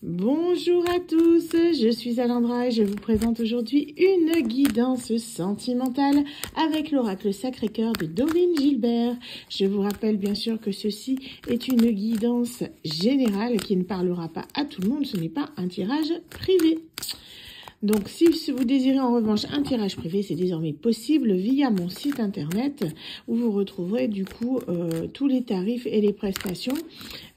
Bonjour à tous, je suis Alindra et je vous présente aujourd'hui une guidance sentimentale avec l'oracle Sacré-Cœur de Dorine Gilbert. Je vous rappelle bien sûr que ceci est une guidance générale qui ne parlera pas à tout le monde, ce n'est pas un tirage privé. Donc, si vous désirez en revanche un tirage privé, c'est désormais possible via mon site internet où vous retrouverez du coup tous les tarifs et les prestations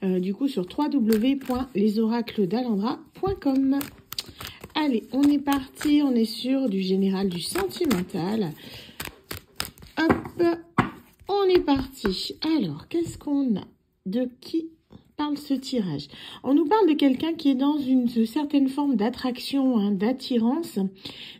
du coup sur www.lesoracledalindra.com. Allez, on est parti, on est sur du général, du sentimental. Hop, on est parti. Alors, qu'est-ce qu'on a? De qui parle ce tirage? On nous parle de quelqu'un qui est dans une certaine forme d'attraction, hein, d'attirance,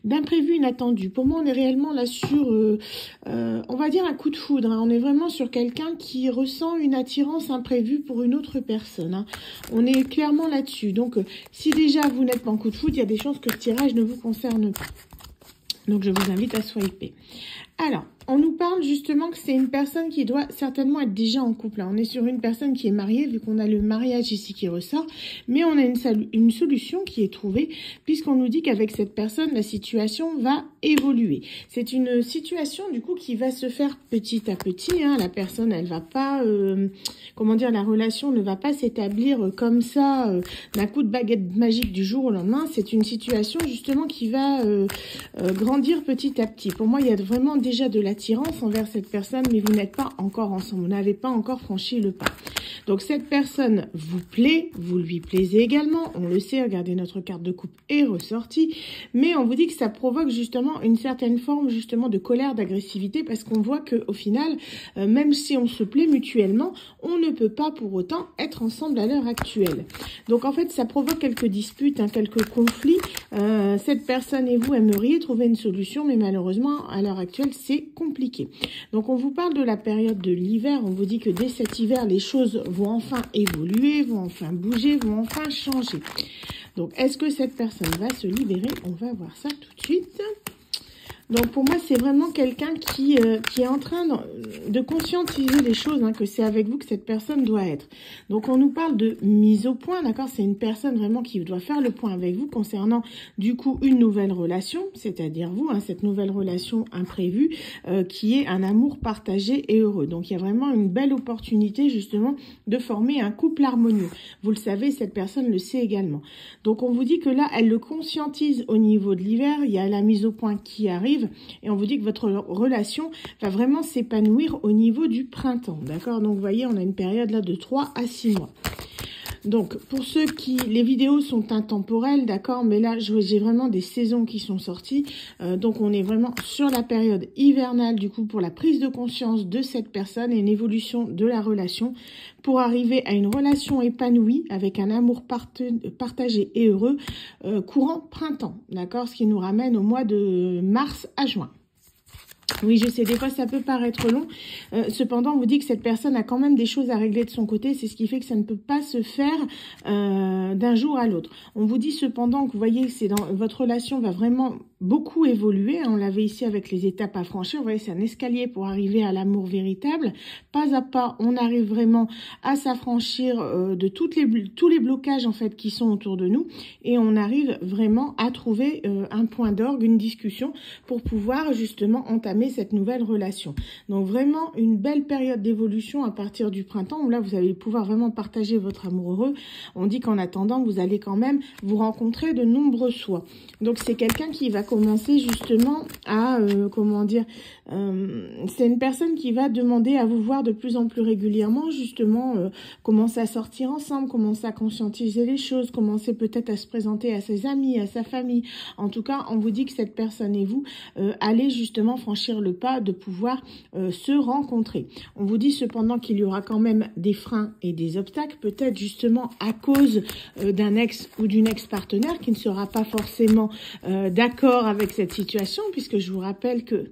d'imprévu inattendu. Pour moi, on est réellement là sur, on va dire un coup de foudre. Hein. On est vraiment sur quelqu'un qui ressent une attirance imprévue pour une autre personne. Hein. On est clairement là-dessus. Donc, si déjà vous n'êtes pas en coup de foudre, il y a des chances que le tirage ne vous concerne pas. Donc, je vous invite à swiper. Alors, on nous parle justement que c'est une personne qui doit certainement être déjà en couple. Là, on est sur une personne qui est mariée, vu qu'on a le mariage ici qui ressort. Mais on a une solution qui est trouvée, puisqu'on nous dit qu'avec cette personne, la situation va évoluer. C'est une situation, du coup, qui va se faire petit à petit. Hein. La personne, elle va pas, comment dire, la relation ne va pas s'établir comme ça, d'un coup de baguette magique du jour au lendemain. C'est une situation, justement, qui va grandir petit à petit. Pour moi, il y a vraiment déjà de l'attirance envers cette personne, mais vous n'êtes pas encore ensemble, vous n'avez pas encore franchi le pas. Donc cette personne vous plaît, vous lui plaisez également, on le sait, regardez, notre carte de coupe est ressortie, mais on vous dit que ça provoque justement une certaine forme justement de colère, d'agressivité, parce qu'on voit que au final, même si on se plaît mutuellement, on ne peut pas pour autant être ensemble à l'heure actuelle. Donc en fait, ça provoque quelques disputes, hein, quelques conflits. Cette personne et vous aimeriez trouver une solution, mais malheureusement, à l'heure actuelle, c'est compliqué. Donc, on vous parle de la période de l'hiver. On vous dit que dès cet hiver, les choses vont enfin évoluer, vont enfin bouger, vont enfin changer. Donc, est-ce que cette personne va se libérer? On va voir ça tout de suite. Donc, pour moi, c'est vraiment quelqu'un qui est en train de conscientiser les choses, hein, que c'est avec vous que cette personne doit être. Donc, on nous parle de mise au point, d'accord? C'est une personne vraiment qui doit faire le point avec vous concernant, du coup, une nouvelle relation, c'est-à-dire vous, hein, cette nouvelle relation imprévue, qui est un amour partagé et heureux. Donc, il y a vraiment une belle opportunité, justement, de former un couple harmonieux. Vous le savez, cette personne le sait également. Donc, on vous dit que là, elle le conscientise au niveau de l'hiver. Il y a la mise au point qui arrive. Et on vous dit que votre relation va vraiment s'épanouir au niveau du printemps, d'accord? Donc, vous voyez, on a une période là de 3 à 6 mois. Donc, pour ceux qui... Les vidéos sont intemporelles, d'accord? Mais là, j'ai vraiment des saisons qui sont sorties. Donc, on est vraiment sur la période hivernale, du coup, pour la prise de conscience de cette personne et une évolution de la relation pour arriver à une relation épanouie avec un amour partagé et heureux courant printemps, d'accord? Ce qui nous ramène au mois de mars à juin. Oui, je sais, des fois, ça peut paraître long. Cependant, on vous dit que cette personne a quand même des choses à régler de son côté. C'est ce qui fait que ça ne peut pas se faire d'un jour à l'autre. On vous dit cependant que, vous voyez, votre relation va vraiment beaucoup évoluer. On l'avait ici avec les étapes à franchir. Vous voyez, c'est un escalier pour arriver à l'amour véritable. Pas à pas, on arrive vraiment à s'affranchir de tous les blocages, en fait, qui sont autour de nous. Et on arrive vraiment à trouver un point d'orgue, une discussion pour pouvoir, justement, entamer cette nouvelle relation. Donc vraiment une belle période d'évolution à partir du printemps où là vous allez pouvoir vraiment partager votre amour heureux. On dit qu'en attendant vous allez quand même vous rencontrer de nombreux soins. Donc c'est quelqu'un qui va commencer justement à comment dire, c'est une personne qui va demander à vous voir de plus en plus régulièrement, justement commencer à sortir ensemble, commencer à conscientiser les choses, commencer peut-être à se présenter à ses amis, à sa famille. En tout cas, on vous dit que cette personne et vous allez justement franchir le pas de pouvoir se rencontrer. On vous dit cependant qu'il y aura quand même des freins et des obstacles, peut-être justement à cause d'un ex ou d'une ex-partenaire qui ne sera pas forcément d'accord avec cette situation, puisque je vous rappelle que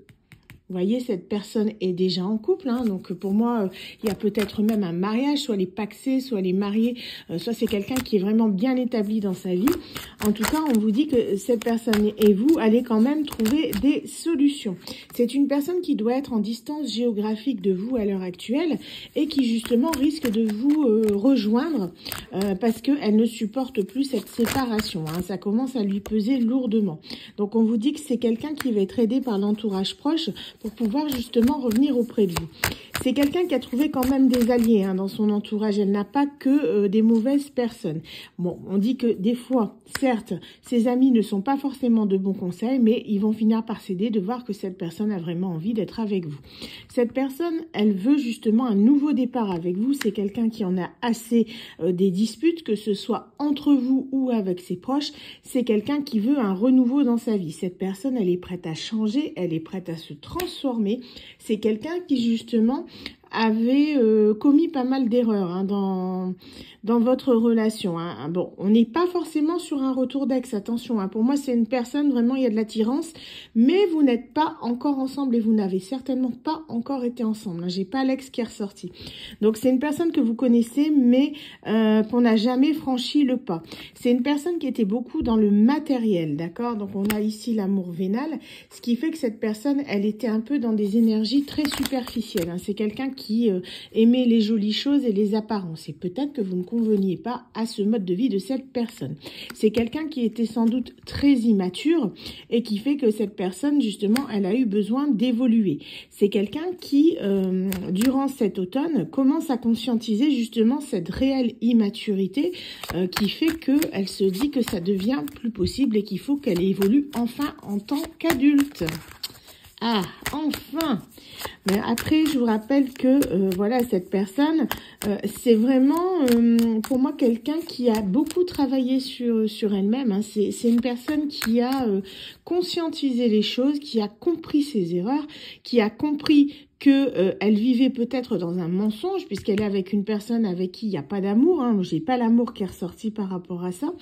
Vous voyez, cette personne est déjà en couple, hein, donc pour moi, il y a peut-être même un mariage, soit les pacsés, soit les mariés, soit c'est quelqu'un qui est vraiment bien établi dans sa vie. En tout cas, on vous dit que cette personne et vous allez quand même trouver des solutions. C'est une personne qui doit être en distance géographique de vous à l'heure actuelle et qui justement risque de vous rejoindre parce qu'elle ne supporte plus cette séparation, hein. Ça commence à lui peser lourdement. Donc on vous dit que c'est quelqu'un qui va être aidé par l'entourage proche pour pouvoir justement revenir auprès de vous. C'est quelqu'un qui a trouvé quand même des alliés, hein, dans son entourage. Elle n'a pas que des mauvaises personnes. Bon, on dit que des fois, certes, ses amis ne sont pas forcément de bons conseils, mais ils vont finir par céder de voir que cette personne a vraiment envie d'être avec vous. Cette personne, elle veut justement un nouveau départ avec vous. C'est quelqu'un qui en a assez des disputes, que ce soit entre vous ou avec ses proches. C'est quelqu'un qui veut un renouveau dans sa vie. Cette personne, elle est prête à changer, elle est prête à se transformer. C'est quelqu'un qui justement avait commis pas mal d'erreurs, hein, dans votre relation, hein. Bon, on n'est pas forcément sur un retour d'ex, attention, hein. Pour moi, c'est une personne, vraiment, il y a de l'attirance, mais vous n'êtes pas encore ensemble et vous n'avez certainement pas encore été ensemble, hein. J'ai pas l'ex qui est ressorti. Donc, c'est une personne que vous connaissez, mais qu'on n'a jamais franchi le pas. C'est une personne qui était beaucoup dans le matériel, d'accord? Donc, on a ici l'amour vénal, ce qui fait que cette personne, elle était un peu dans des énergies très superficielles, hein. C'est quelqu'un qui aimait les jolies choses et les apparences. Et peut-être que vous ne conveniez pas à ce mode de vie de cette personne. C'est quelqu'un qui était sans doute très immature et qui fait que cette personne, justement, elle a eu besoin d'évoluer. C'est quelqu'un qui, durant cet automne, commence à conscientiser justement cette réelle immaturité qui fait qu'elle se dit que ça devient plus possible et qu'il faut qu'elle évolue enfin en tant qu'adulte. Ah, enfin! Mais après, je vous rappelle que, voilà, cette personne, c'est vraiment, pour moi, quelqu'un qui a beaucoup travaillé sur elle-même, hein. C'est une personne qui a conscientisé les choses, qui a compris ses erreurs, qui a compris que elle vivait peut-être dans un mensonge, puisqu'elle est avec une personne avec qui il n'y a pas d'amour, hein. J'ai pas l'amour qui est ressorti par rapport à ça.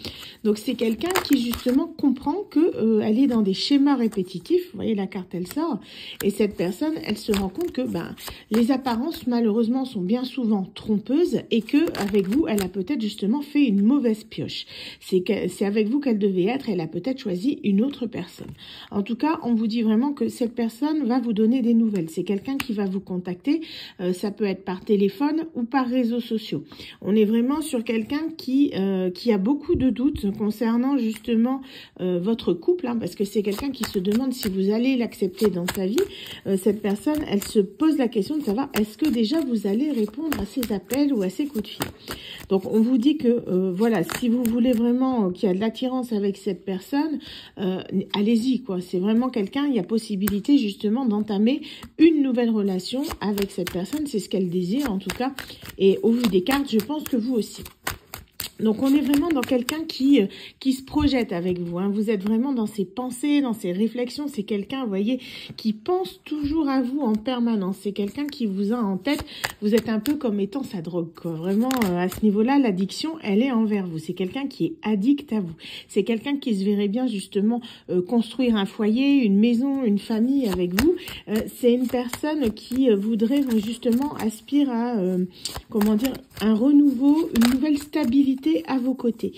Donc c'est quelqu'un qui justement comprend que elle est dans des schémas répétitifs. Vous voyez, la carte elle sort, et cette personne, elle se rend compte que les apparences malheureusement sont bien souvent trompeuses et que avec vous, elle a peut-être justement fait une mauvaise pioche. C'est avec vous qu'elle devait être. Elle a peut-être choisi une autre personne. En tout cas, on vous dit vraiment que cette personne va vous donner des nouvelles. C'est quelqu'un qui va vous contacter, ça peut être par téléphone ou par réseaux sociaux. On est vraiment sur quelqu'un qui a beaucoup de doutes concernant justement votre couple, hein, parce que c'est quelqu'un qui se demande si vous allez l'accepter dans sa vie. Cette personne, elle se pose la question de savoir est-ce que déjà vous allez répondre à ses appels ou à ses coups de fil. Donc on vous dit que voilà, si vous voulez vraiment qu'il y a de l'attirance avec cette personne, allez-y quoi. C'est vraiment quelqu'un, il y a possibilité justement d'entamer une nouvelle relation avec cette personne, c'est ce qu'elle désire en tout cas, et au vu des cartes, je pense que vous aussi. Donc, on est vraiment dans quelqu'un qui se projette avec vous, hein. Vous êtes vraiment dans ses pensées, dans ses réflexions. C'est quelqu'un, vous voyez, qui pense toujours à vous en permanence. C'est quelqu'un qui vous a en tête. Vous êtes un peu comme étant sa drogue, quoi. Vraiment, à ce niveau-là, l'addiction, elle est envers vous. C'est quelqu'un qui est addict à vous. C'est quelqu'un qui se verrait bien, justement, construire un foyer, une maison, une famille avec vous. C'est une personne qui voudrait, justement, aspire à, comment dire, un renouveau, une nouvelle stabilité à vos côtés.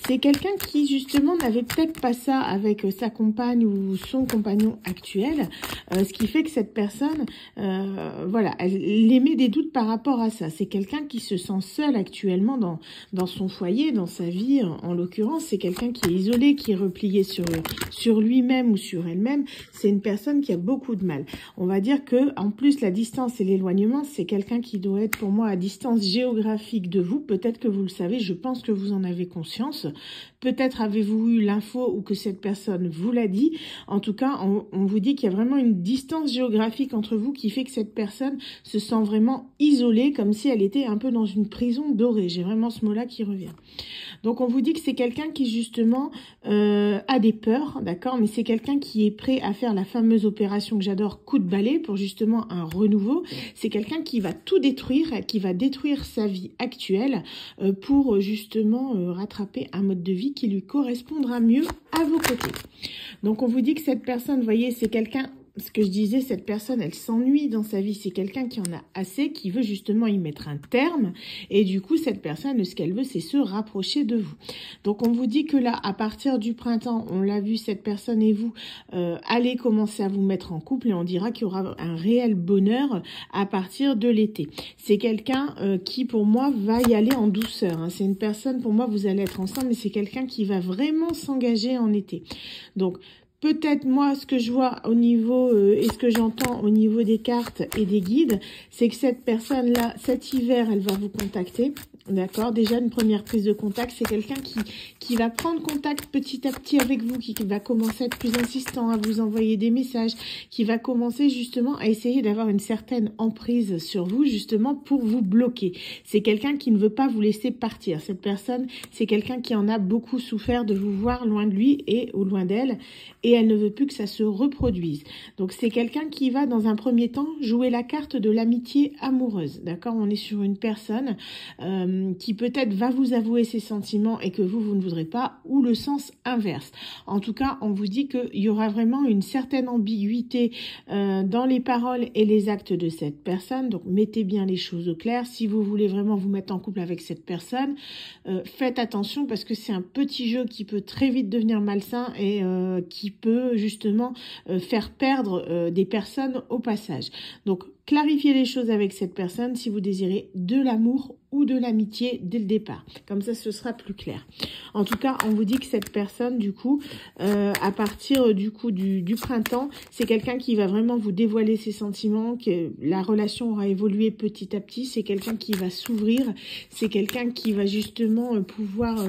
C'est quelqu'un qui justement n'avait peut-être pas ça avec sa compagne ou son compagnon actuel, ce qui fait que cette personne, voilà, elle émet des doutes par rapport à ça. C'est quelqu'un qui se sent seul actuellement dans son foyer, dans sa vie en l'occurrence. C'est quelqu'un qui est isolé, qui est replié sur lui-même ou sur elle-même. C'est une personne qui a beaucoup de mal. On va dire que en plus la distance et l'éloignement, c'est quelqu'un qui doit être pour moi à distance géographique de vous. Peut-être que vous le savez, je pense que vous en avez conscience. Peut-être avez-vous eu l'info ou que cette personne vous l'a dit. En tout cas, on vous dit qu'il y a vraiment une distance géographique entre vous qui fait que cette personne se sent vraiment isolée, comme si elle était un peu dans une prison dorée. J'ai vraiment ce mot-là qui revient. Donc, on vous dit que c'est quelqu'un qui, justement, a des peurs, d'accord? Mais c'est quelqu'un qui est prêt à faire la fameuse opération que j'adore, coup de balai, pour justement un renouveau. C'est quelqu'un qui va tout détruire, qui va détruire sa vie actuelle pour, justement, rattraper un mode de vie qui lui correspondra mieux à vos côtés. Donc, on vous dit que cette personne, vous voyez, c'est quelqu'un ce que je disais, cette personne, elle s'ennuie dans sa vie. C'est quelqu'un qui en a assez, qui veut justement y mettre un terme. Et du coup, cette personne, ce qu'elle veut, c'est se rapprocher de vous. Donc, on vous dit que là, à partir du printemps, on l'a vu, cette personne et vous, allez commencer à vous mettre en couple et on dira qu'il y aura un réel bonheur à partir de l'été. C'est quelqu'un qui, pour moi, va y aller en douceur. Hein. C'est une personne, pour moi, vous allez être ensemble, mais c'est quelqu'un qui va vraiment s'engager en été. Donc, peut-être moi, ce que je vois au niveau et ce que j'entends au niveau des cartes et des guides, c'est que cette personne-là, cet hiver, elle va vous contacter. D'accord, déjà une première prise de contact, c'est quelqu'un qui va prendre contact petit à petit avec vous, qui va commencer à être plus insistant, à vous envoyer des messages, qui va commencer justement à essayer d'avoir une certaine emprise sur vous, justement pour vous bloquer. C'est quelqu'un qui ne veut pas vous laisser partir. Cette personne, c'est quelqu'un qui en a beaucoup souffert de vous voir loin de lui ou loin d'elle, et elle ne veut plus que ça se reproduise. Donc c'est quelqu'un qui va dans un premier temps jouer la carte de l'amitié amoureuse. D'accord, on est sur une personne qui peut-être va vous avouer ses sentiments et que vous ne voudrez pas, ou le sens inverse. En tout cas, on vous dit qu'il y aura vraiment une certaine ambiguïté dans les paroles et les actes de cette personne. Donc, mettez bien les choses au clair. Si vous voulez vraiment vous mettre en couple avec cette personne, faites attention parce que c'est un petit jeu qui peut très vite devenir malsain et qui peut justement faire perdre des personnes au passage. Donc, clarifiez les choses avec cette personne si vous désirez de l'amour ou de l'amitié dès le départ. Comme ça, ce sera plus clair. En tout cas, on vous dit que cette personne, du coup, à partir du coup du printemps, c'est quelqu'un qui va vraiment vous dévoiler ses sentiments, que la relation aura évolué petit à petit. C'est quelqu'un qui va s'ouvrir. C'est quelqu'un qui va justement pouvoir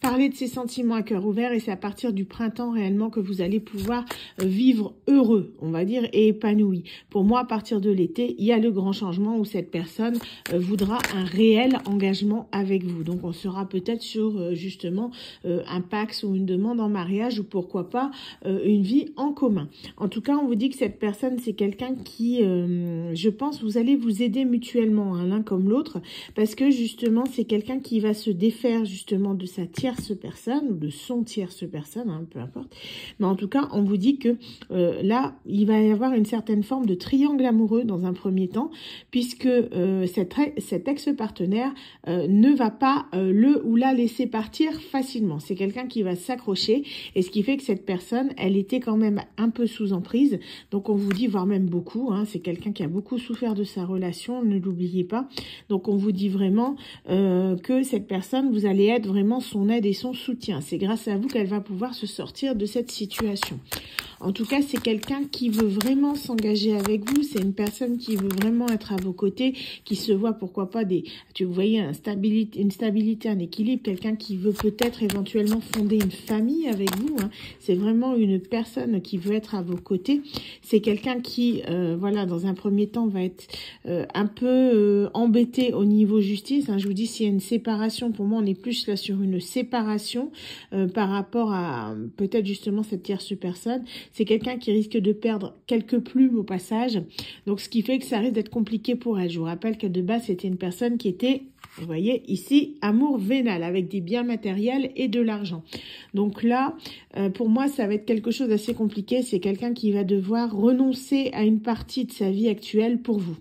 parler de ses sentiments à cœur ouvert. Et c'est à partir du printemps réellement que vous allez pouvoir vivre heureux, on va dire, et épanoui. Pour moi, à partir de l'été, il y a le grand changement où cette personne voudra un réel engagement avec vous. Donc, on sera peut-être sur justement un pax ou une demande en mariage ou pourquoi pas une vie en commun. En tout cas, on vous dit que cette personne, c'est quelqu'un qui, je pense, vous allez vous aider mutuellement, hein, l'un comme l'autre, parce que justement, c'est quelqu'un qui va se défaire justement de sa tierce personne ou de son tierce personne, hein, peu importe. Mais en tout cas, on vous dit que là, il va y avoir une certaine forme de triangle amoureux dans un premier temps, puisque cet ex-partenaire ne va pas le ou la laisser partir facilement. C'est quelqu'un qui va s'accrocher et ce qui fait que cette personne, elle était quand même un peu sous emprise. Donc on vous dit, voire même beaucoup, hein, c'est quelqu'un qui a beaucoup souffert de sa relation, ne l'oubliez pas. Donc on vous dit vraiment que cette personne, vous allez être vraiment son aide et son soutien. C'est grâce à vous qu'elle va pouvoir se sortir de cette situation. En tout cas, c'est quelqu'un qui veut vraiment s'engager avec vous. C'est une personne qui veut vraiment être à vos côtés, qui se voit, pourquoi pas, vous voyez, une stabilité, un équilibre. Quelqu'un qui veut peut-être éventuellement fonder une famille avec vous. Hein. C'est vraiment une personne qui veut être à vos côtés. C'est quelqu'un qui, voilà, dans un premier temps, va être un peu embêté au niveau justice. Hein. Je vous dis, s'il y a une séparation, pour moi, on est plus là sur une séparation par rapport à peut-être justement cette tierce personne. C'est quelqu'un qui risque de perdre quelques plumes au passage. Donc, ce qui fait que ça risque d'être compliqué pour elle. Je vous rappelle que de base, c'était une personne qui était, vous voyez, ici, amour vénal, avec des biens matériels et de l'argent. Donc là, pour moi, ça va être quelque chose d'assez compliqué. C'est quelqu'un qui va devoir renoncer à une partie de sa vie actuelle pour vous.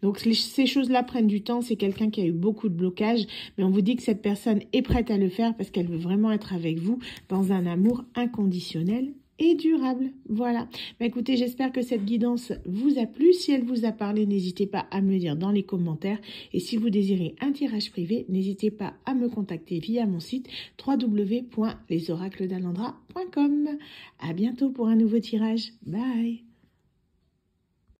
Donc, ces choses-là prennent du temps. C'est quelqu'un qui a eu beaucoup de blocages. Mais on vous dit que cette personne est prête à le faire parce qu'elle veut vraiment être avec vous dans un amour inconditionnel et durable. Voilà. Bah, écoutez, j'espère que cette guidance vous a plu. Si elle vous a parlé, n'hésitez pas à me le dire dans les commentaires. Et si vous désirez un tirage privé, n'hésitez pas à me contacter via mon site www.lesoracledalendra.com. À bientôt pour un nouveau tirage. Bye.